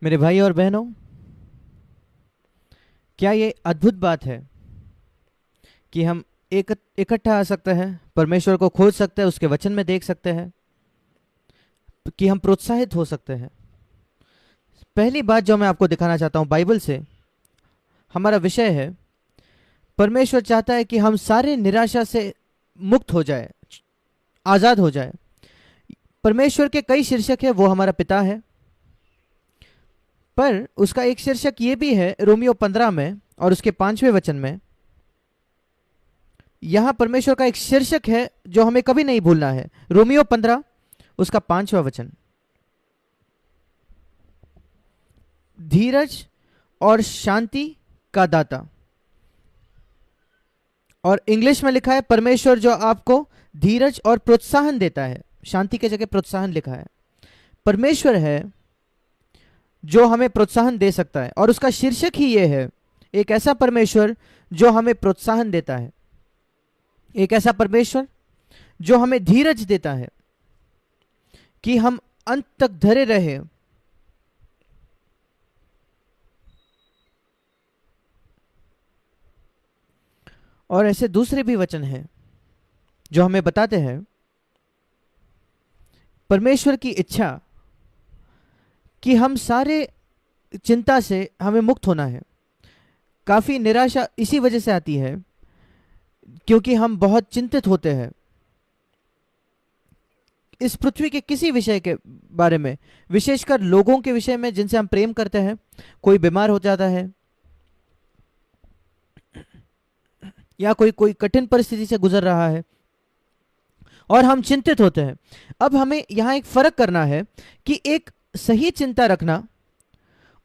मेरे भाई और बहनों, क्या ये अद्भुत बात है कि हम इकट्ठा आ सकते हैं, परमेश्वर को खोज सकते हैं, उसके वचन में देख सकते हैं, कि हम प्रोत्साहित हो सकते हैं। पहली बात जो मैं आपको दिखाना चाहता हूं बाइबल से, हमारा विषय है परमेश्वर चाहता है कि हम सारे निराशा से मुक्त हो जाए, आजाद हो जाए। परमेश्वर के कई शीर्षक है, वो हमारा पिता है, पर उसका एक शीर्षक ये भी है रोमियो 15 में और उसके 5वें वचन में। यहां परमेश्वर का एक शीर्षक है जो हमें कभी नहीं भूलना है। रोमियो 15 उसका 5वां वचन, धीरज और शांति का दाता। और इंग्लिश में लिखा है परमेश्वर जो आपको धीरज और प्रोत्साहन देता है। शांति की जगह प्रोत्साहन लिखा है। परमेश्वर है जो हमें प्रोत्साहन दे सकता है, और उसका शीर्षक ही ये है, एक ऐसा परमेश्वर जो हमें प्रोत्साहन देता है, एक ऐसा परमेश्वर जो हमें धीरज देता है कि हम अंत तक धरे रहे। और ऐसे दूसरे भी वचन हैं जो हमें बताते हैं परमेश्वर की इच्छा कि हम सारे चिंता से हमें मुक्त होना है। काफी निराशा इसी वजह से आती है क्योंकि हम बहुत चिंतित होते हैं इस पृथ्वी के किसी विषय के बारे में, विशेषकर लोगों के विषय में जिनसे हम प्रेम करते हैं। कोई बीमार हो जाता है या कोई कोई कठिन परिस्थिति से गुजर रहा है और हम चिंतित होते हैं। अब हमें यहां एक फर्क करना है कि एक सही चिंता रखना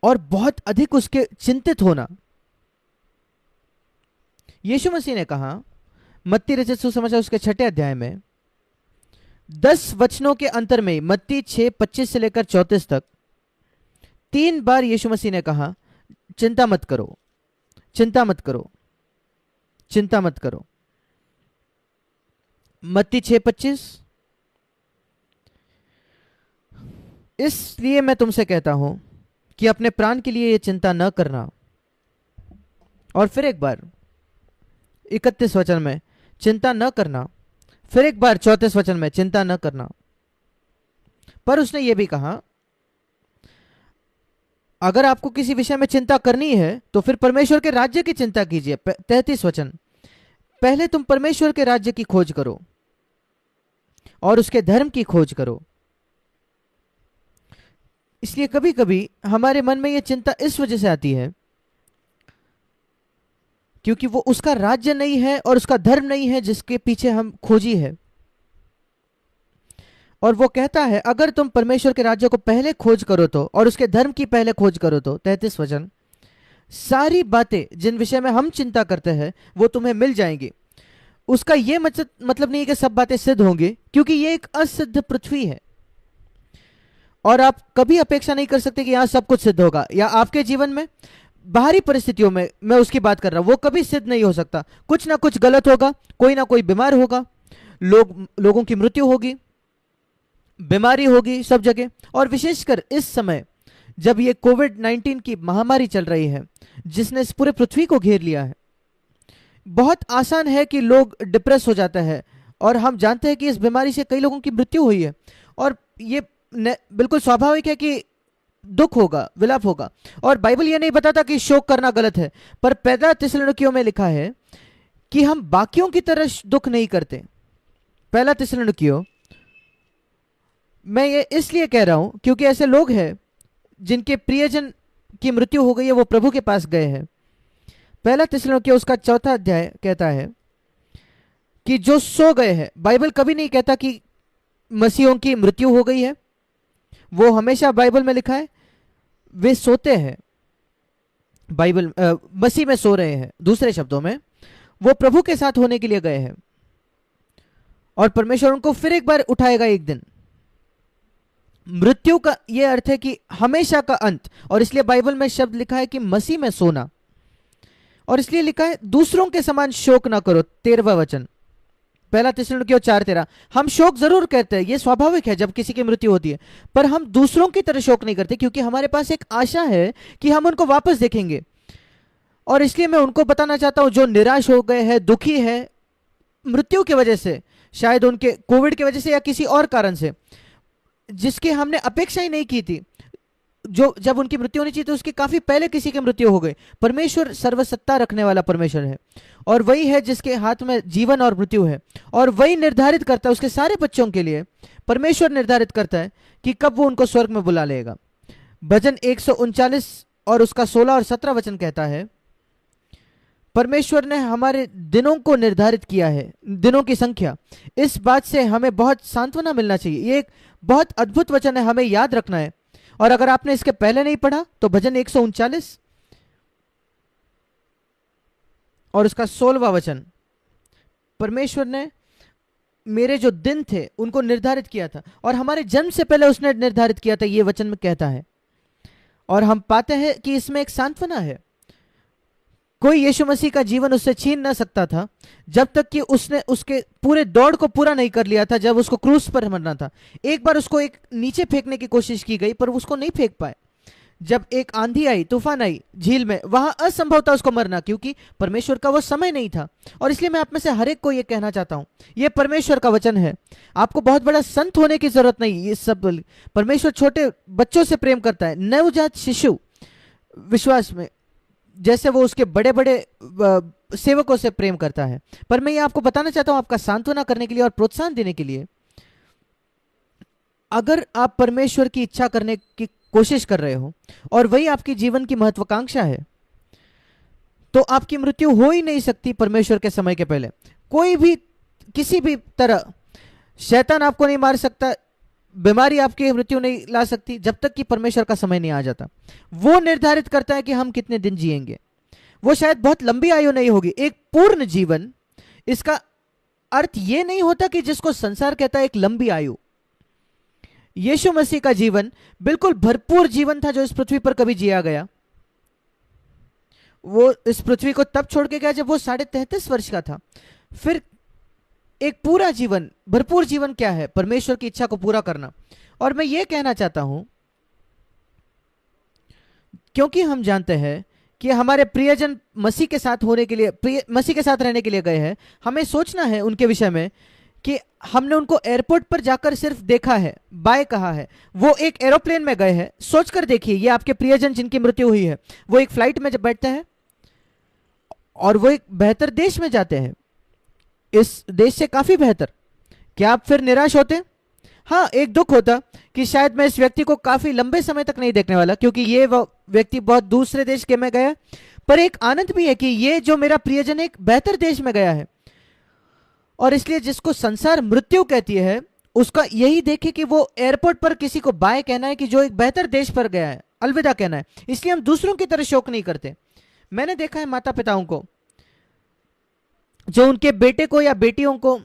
और बहुत अधिक उसके चिंतित होना। यीशु मसीह ने कहा मत्ती रचित सुसमाचार उसके 6 अध्याय में 10 वचनों के अंतर में, मत्ती 6:25 से लेकर 34 तक 3 बार यीशु मसीह ने कहा चिंता मत करो, चिंता मत करो, चिंता मत करो। मत्ती 6:25, इसलिए मैं तुमसे कहता हूं कि अपने प्राण के लिए यह चिंता न करना। और फिर एक बार 31 वचन में चिंता न करना, फिर एक बार 34 वचन में चिंता न करना। पर उसने यह भी कहा अगर आपको किसी विषय में चिंता करनी है तो फिर परमेश्वर के राज्य की चिंता कीजिए। 33 वचन, पहले तुम परमेश्वर के राज्य की खोज करो और उसके धर्म की खोज करो। इसलिए कभी कभी हमारे मन में यह चिंता इस वजह से आती है क्योंकि वो उसका राज्य नहीं है और उसका धर्म नहीं है जिसके पीछे हम खोजी है। और वो कहता है अगर तुम परमेश्वर के राज्य को पहले खोज करो तो, और उसके धर्म की पहले खोज करो तो, 33 वचन, सारी बातें जिन विषय में हम चिंता करते हैं वो तुम्हें मिल जाएंगी। उसका यह मतलब नहीं है कि सब बातें सिद्ध होंगी, क्योंकि यह एक असिद्ध पृथ्वी है और आप कभी अपेक्षा नहीं कर सकते कि यहां सब कुछ सिद्ध होगा। या आपके जीवन में बाहरी परिस्थितियों में मैं उसकी बात कर रहा हूं, वो कभी सिद्ध नहीं हो सकता। कुछ ना कुछ गलत होगा, कोई ना कोई बीमार होगा, लोगों की मृत्यु होगी, बीमारी होगी सब जगह। और विशेषकर इस समय जब ये कोविड-19 की महामारी चल रही है जिसने इस पूरे पृथ्वी को घेर लिया है, बहुत आसान है कि लोग डिप्रेस हो जाते हैं। और हम जानते हैं कि इस बीमारी से कई लोगों की मृत्यु हुई है और ये बिल्कुल स्वाभाविक है कि दुख होगा, विलाप होगा। और बाइबल ये नहीं बताता कि शोक करना गलत है, पर पहला थिस्सलुनीकियों में लिखा है कि हम बाकियों की तरह दुख नहीं करते। पहला थिस्सलुनीकियों, मैं ये इसलिए कह रहा हूं क्योंकि ऐसे लोग हैं जिनके प्रियजन की मृत्यु हो गई है, वो प्रभु के पास गए हैं। पहला थिस्सलुनीकियों उसका 4 अध्याय कहता है कि जो सो गए हैं, बाइबल कभी नहीं कहता कि मसीहों की मृत्यु हो गई है। वो हमेशा बाइबल में लिखा है वे सोते हैं, बाइबल मसीह में सो रहे हैं। दूसरे शब्दों में वो प्रभु के साथ होने के लिए गए हैं और परमेश्वर उनको फिर एक बार उठाएगा एक दिन। मृत्यु का यह अर्थ है कि हमेशा का अंत, और इसलिए बाइबल में शब्द लिखा है कि मसीह में सोना। और इसलिए लिखा है दूसरों के समान शोक ना करो, 13वां वचन। पहला थिस्सलुनीकियों 4:13। हम शोक जरूर कहते हैं, ये स्वाभाविक है जब किसी की मृत्यु होती है, पर हम दूसरों की तरह शोक नहीं करते, क्योंकि हमारे पास एक आशा है कि हम उनको वापस देखेंगे। और इसलिए मैं उनको बताना चाहता हूं जो निराश हो गए हैं, दुखी है मृत्यु की वजह से, शायद उनके कोविड की वजह से या किसी और कारण से जिसकी हमने अपेक्षा ही नहीं की थी, जो जब उनकी मृत्यु होनी चाहिए तो उसके काफी पहले किसी की मृत्यु हो गई। परमेश्वर सर्वसत्ता रखने वाला परमेश्वर है, और वही है जिसके हाथ में जीवन और मृत्यु है, और वही निर्धारित करता है उसके सारे बच्चों के लिए। परमेश्वर निर्धारित करता है कि कब वो उनको स्वर्ग में बुला लेगा। भजन 139 और उसका 16 और 17 वचन कहता है, परमेश्वर ने हमारे दिनों को निर्धारित किया है, दिनों की संख्या। इस बात से हमें बहुत सांत्वना मिलना चाहिए। ये एक बहुत अद्भुत वचन है, हमें याद रखना है। और अगर आपने इसके पहले नहीं पढ़ा तो भजन 139 और उसका 16वां वचन, परमेश्वर ने मेरे जो दिन थे उनको निर्धारित किया था, और हमारे जन्म से पहले उसने निर्धारित किया था, ये वचन में कहता है। और हम पाते हैं कि इसमें एक सांत्वना है। कोई यीशु मसीह का जीवन उससे छीन ना सकता था जब तक कि उसने उसके पूरे दौड़ को पूरा नहीं कर लिया था, जब उसको क्रूस पर मरना था। एक बार उसको एक नीचे फेंकने की कोशिश की गई पर उसको नहीं फेंक पाए। जब एक आंधी आई, तूफान आई झील में, वहां असंभव था उसको मरना, क्योंकि परमेश्वर का वो समय नहीं था। और इसलिए मैं आप में से हर एक को ये कहना चाहता हूं, ये परमेश्वर का वचन है। आपको बहुत बड़ा संत होने की जरूरत नहीं। ये सब परमेश्वर छोटे बच्चों से प्रेम करता है, नवजात शिशु विश्वास में, जैसे वो उसके बड़े बड़े सेवकों से प्रेम करता है। पर मैं ये आपको बताना चाहता हूं, आपका सांत्वना करने के लिए और प्रोत्साहन देने के लिए, अगर आप परमेश्वर की इच्छा करने की कोशिश कर रहे हो और वही आपकी जीवन की महत्वाकांक्षा है, तो आपकी मृत्यु हो ही नहीं सकती परमेश्वर के समय के पहले। कोई भी किसी भी तरह, शैतान आपको नहीं मार सकता, बीमारी आपकी मृत्यु नहीं ला सकती, जब तक कि परमेश्वर का समय नहीं आ जाता। वो निर्धारित करता है कि हम कितने दिन जिएंगे। वो शायद बहुत लंबी आयु नहीं होगी, एक पूर्ण जीवन। इसका अर्थ ये नहीं होता कि जिसको संसार कहता है एक लंबी आयु। यीशु मसीह का जीवन बिल्कुल भरपूर जीवन था जो इस पृथ्वी पर कभी जिया गया। वो इस पृथ्वी को तब छोड़ के गया जब वो 33.5 वर्ष का था। फिर एक पूरा जीवन, भरपूर जीवन क्या है? परमेश्वर की इच्छा को पूरा करना। और मैं ये कहना चाहता हूं, क्योंकि हम जानते हैं कि हमारे प्रियजन मसीह के साथ होने के लिए, मसीह के साथ रहने के लिए गए हैं, हमें सोचना है उनके विषय में कि हमने उनको एयरपोर्ट पर जाकर सिर्फ देखा है, बाय कहा है। वो एक एरोप्लेन में गए हैं। सोचकर देखिए, ये आपके प्रियजन जिनकी मृत्यु हुई है, वो एक फ्लाइट में जब बैठते हैं और वो एक बेहतर देश में जाते हैं, इस देश से काफी बेहतर, क्या आप फिर निराश होते? हाँ, एक दुख होता कि शायद मैं इस व्यक्ति को काफी लंबे समय तक नहीं देखने वाला, क्योंकि ये व्यक्ति बहुत दूसरे देश के में गया। पर एक आनंद भी है कि ये जो मेरा प्रियजन एक बेहतर देश में गया है। और इसलिए जिसको संसार मृत्यु कहती है, उसका यही देखे कि वो एयरपोर्ट पर किसी को बाय कहना है कि जो एक बेहतर देश पर गया है, अलविदा कहना है। इसलिए हम दूसरों की तरह शोक नहीं करते। मैंने देखा है माता पिताओं को जो उनके बेटे को या बेटियों को,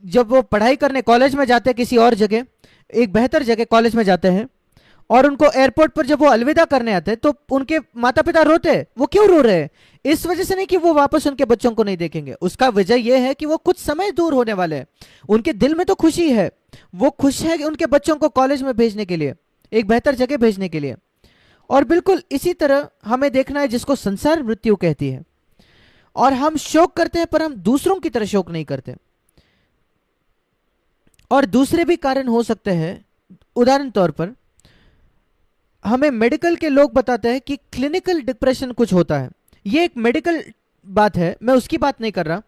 जब वो पढ़ाई करने कॉलेज में जाते हैं, किसी और जगह, एक बेहतर जगह कॉलेज में जाते हैं, और उनको एयरपोर्ट पर जब वो अलविदा करने आते हैं तो उनके माता पिता रोते हैं। वो क्यों रो रहे हैं? इस वजह से नहीं कि वो वापस उनके बच्चों को नहीं देखेंगे, उसका वजह यह है कि वो कुछ समय दूर होने वाले हैं। उनके दिल में तो खुशी है, वो खुश है कि उनके बच्चों को कॉलेज में भेजने के लिए, एक बेहतर जगह भेजने के लिए। और बिल्कुल इसी तरह हमें देखना है जिसको संसार मृत्यु कहती है। और हम शोक करते हैं, पर हम दूसरों की तरह शोक नहीं करते। और दूसरे भी कारण हो सकते हैं। उदाहरण तौर पर हमें मेडिकल के लोग बताते हैं कि क्लिनिकल डिप्रेशन कुछ होता है। ये एक मेडिकल बात है, मैं उसकी बात नहीं कर रहा।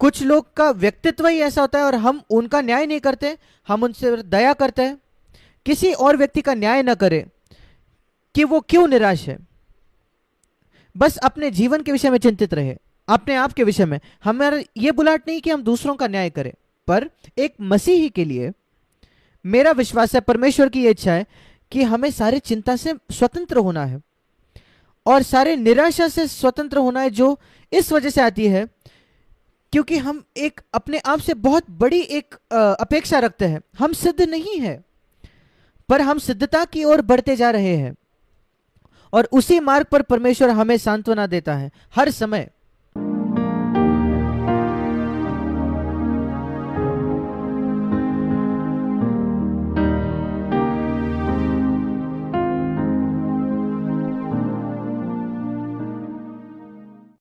कुछ लोग का व्यक्तित्व ही ऐसा होता है और हम उनका न्याय नहीं करते, हम उनसे दया करते हैं। किसी और व्यक्ति का न्याय ना करें कि वो क्यों निराश है, बस अपने जीवन के विषय में चिंतित रहे, अपने आप के विषय में। हमारा ये बुलाहट नहीं कि हम दूसरों का न्याय करें, पर एक मसीही के लिए मेरा विश्वास है, परमेश्वर की इच्छा है कि हमें सारे चिंता से स्वतंत्र होना है और सारे निराशा से स्वतंत्र होना है, जो इस वजह से आती है क्योंकि हम एक अपने आप से बहुत बड़ी एक अपेक्षा रखते हैं। हम सिद्ध नहीं है, पर हम सिद्धता की ओर बढ़ते जा रहे हैं, और उसी मार्ग पर परमेश्वर हमें सांत्वना देता है हर समय।